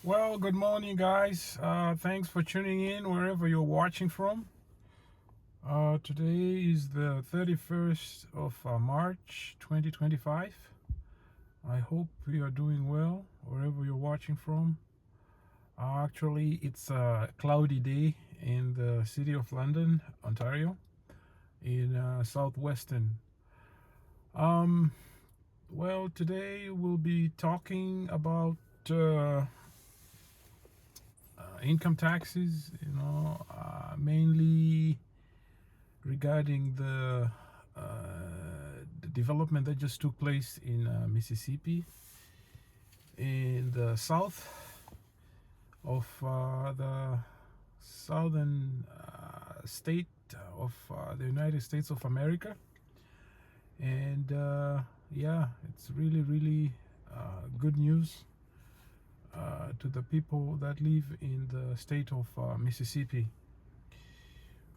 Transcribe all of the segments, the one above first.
Well, good morning, guys. Thanks for tuning in wherever you're watching from. Today is the 31st of March 2025. I hope you are doing well wherever you're watching from. Actually, it's a cloudy day in the city of London, Ontario, in southwestern. Um, well, today we'll be talking about uh, income taxes, mainly regarding the development that just took place in Mississippi, in the south of the southern state of the United States of America. And yeah, it's really good news to the people that live in the state of Mississippi.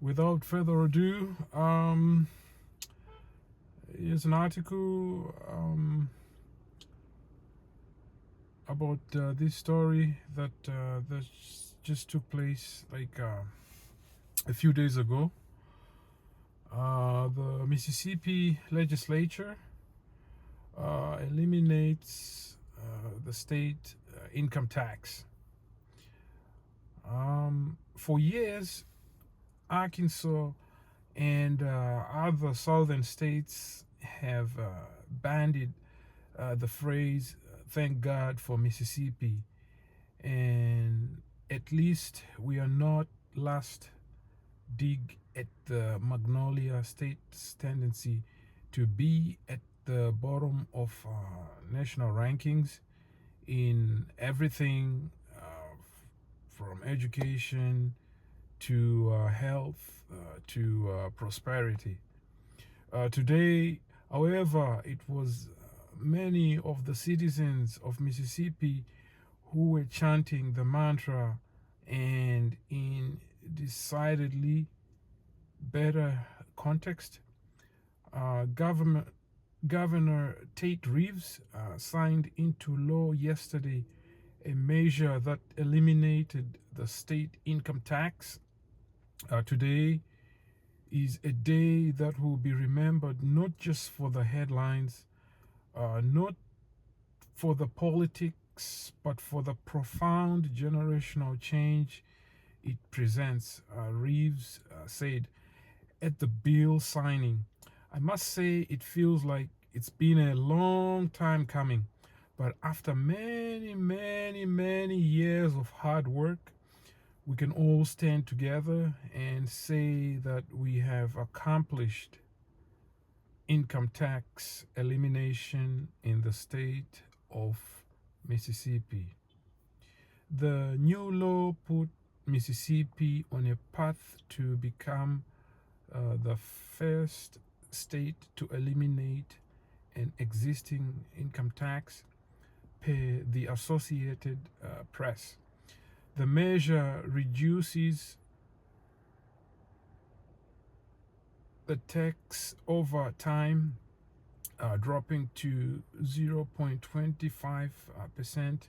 Without further ado, here's an article about this story that just took place like a few days ago. The Mississippi Legislature eliminates the state income tax. For years, Arkansas and other southern states have bandied the phrase "thank God for Mississippi," and at least we are not last dig at the Magnolia State's tendency to be at the bottom of national rankings in everything from education to health to prosperity. Today, however, it was many of the citizens of Mississippi who were chanting the mantra, and in decidedly better context, government Governor Tate Reeves signed into law yesterday a measure that eliminated the state income tax. Today is a day that will be remembered not just for the headlines, not for the politics, but for the profound generational change it presents, Reeves said at the bill signing. I must say, it feels like it's been a long time coming, but after many years of hard work, we can all stand together and say that we have accomplished income tax elimination in the state of Mississippi. The new law put Mississippi on a path to become the first state to eliminate an existing income tax, per the Associated Press. The measure reduces the tax over time, dropping to 0.25%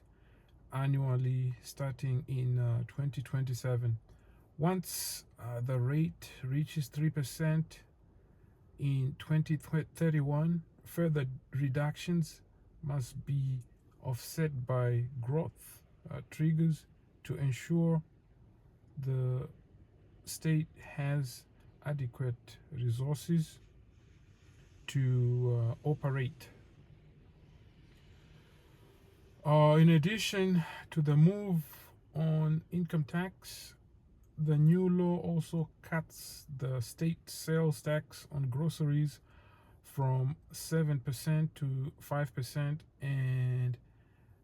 annually starting in 2027. Once the rate reaches 3% in 2031, further reductions must be offset by growth triggers to ensure the state has adequate resources to operate. In addition to the move on income tax, the new law also cuts the state sales tax on groceries from 7% to 5%, and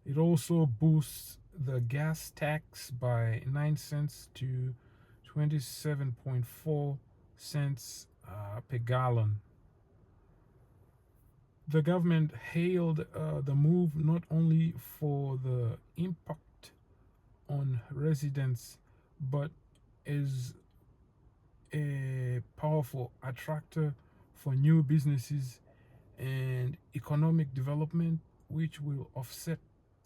it also boosts the gas tax by 9 cents to 27.4 cents per gallon. The government hailed the move not only for the impact on residents, but as a powerful attractor for new businesses and economic development, which will offset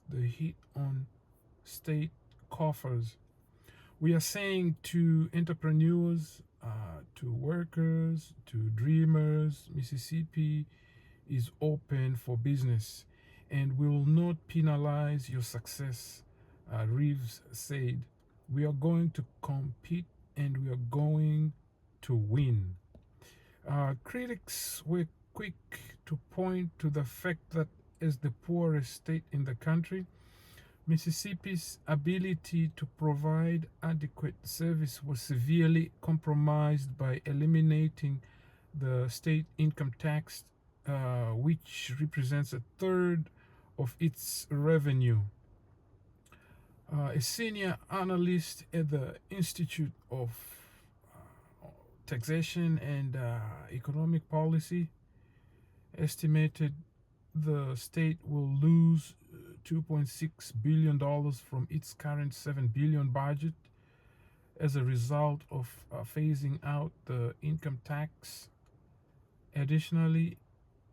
the hit on state coffers. We are saying to entrepreneurs, to workers, to dreamers, Mississippi is open for business and will not penalize your success, Reeves said. We are going to compete and we are going to win. Critics were quick to point to the fact that, as the poorest state in the country, Mississippi's ability to provide adequate service was severely compromised by eliminating the state income tax, which represents a third of its revenue. A senior analyst at the Institute of Taxation and Economic Policy estimated the state will lose $2.6 billion from its current $7 billion budget as a result of phasing out the income tax. Additionally,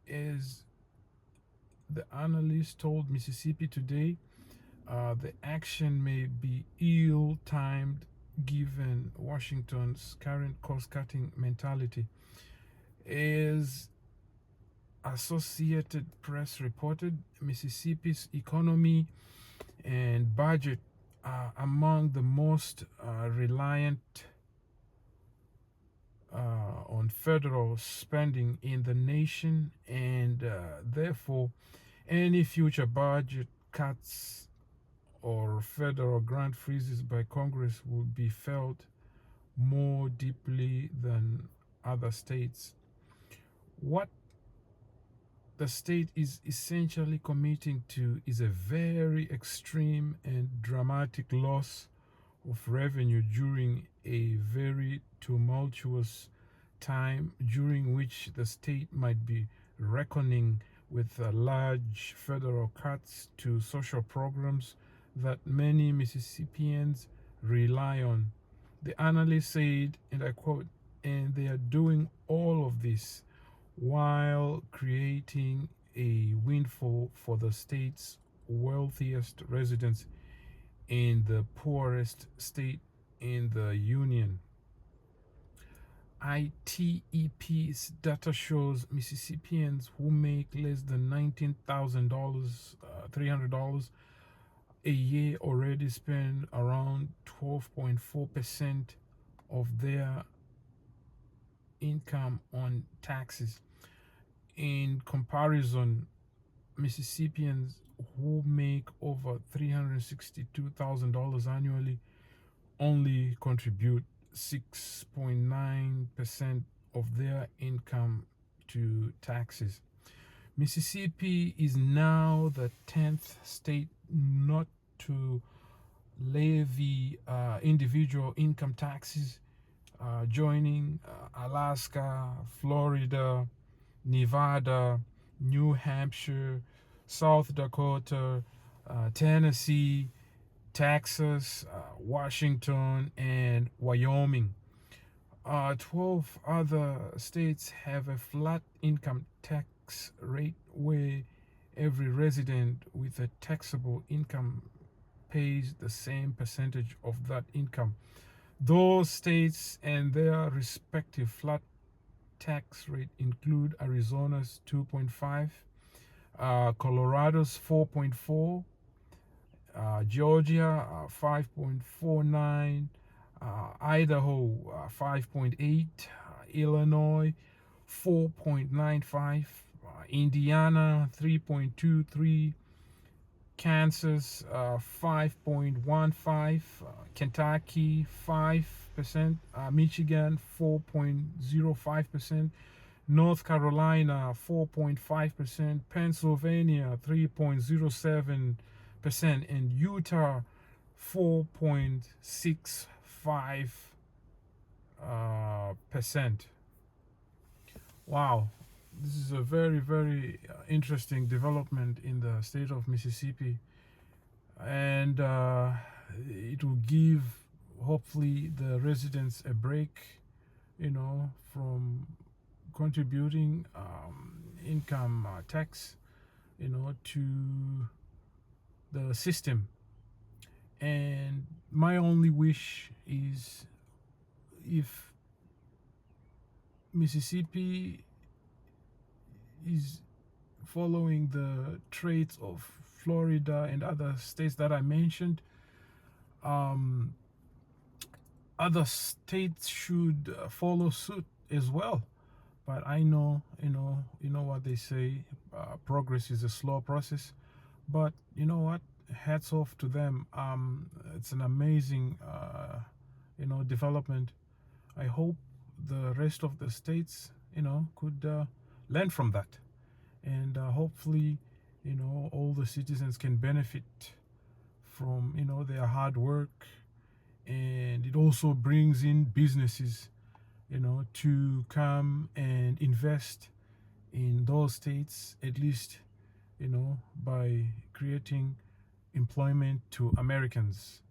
as the analyst told Mississippi Today, the action may be ill-timed given Washington's current cost-cutting mentality. As Associated Press reported, Mississippi's economy and budget are among the most reliant on federal spending in the nation, and therefore any future budget cuts or federal grant freezes by Congress will be felt more deeply than other states. What the state is essentially committing to is a very extreme and dramatic loss of revenue during a very tumultuous time during which the state might be reckoning with large federal cuts to social programs that many Mississippians rely on. The analyst said, and I quote, "And they are doing all of this while creating a windfall for the state's wealthiest residents in the poorest state in the union." ITEP's data shows Mississippians who make less than $19,300 a year already spend around 12.4% of their income on taxes. In comparison, Mississippians who make over $362,000 annually only contribute 6.9% of their income to taxes. Mississippi is now the 10th state not to levy individual income taxes, joining Alaska, Florida, Nevada, New Hampshire, South Dakota, Tennessee, Texas, Washington, and Wyoming. 12 other states have a flat income tax rate where every resident with a taxable income pays the same percentage of that income. Those states and their respective flat tax rate include Arizona's 2.5, Colorado's 4.4, Georgia 5.49, Idaho 5.8, Illinois 4.95, Indiana 3.23, Kansas 5.15, Kentucky 5%, Michigan 4.05%, North Carolina 4.5%, Pennsylvania 3.07%, and Utah 4.65%. Wow, this is a very, very interesting development in the state of Mississippi, and it will give hopefully the residents a break, from contributing income tax, to the system. And my only wish is, if Mississippi is following the traits of Florida and other states that I mentioned, um, other states should follow suit as well. But I know, you know what they say, progress is a slow process. But you know what? Hats off to them. It's an amazing, development. I hope the rest of the states, could learn from that, and hopefully, all the citizens can benefit from, their hard work, and it also brings in businesses, to come and invest in those states, at least, by creating employment to Americans.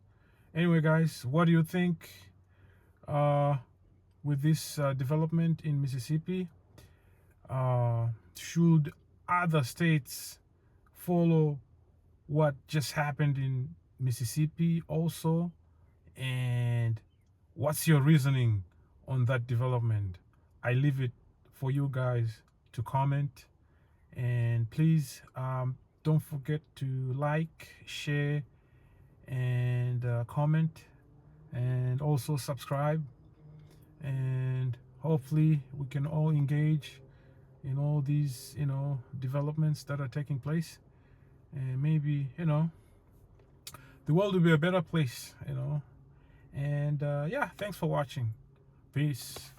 Anyway, guys, what do you think uh, with this development in Mississippi? Should other states follow what just happened in Mississippi also? And what's your reasoning on that development? I leave it for you guys to comment. And please, don't forget to like, share, and comment, and also subscribe. And hopefully we can all engage in all these, developments that are taking place. And maybe, the world will be a better place. And yeah, thanks for watching. Peace.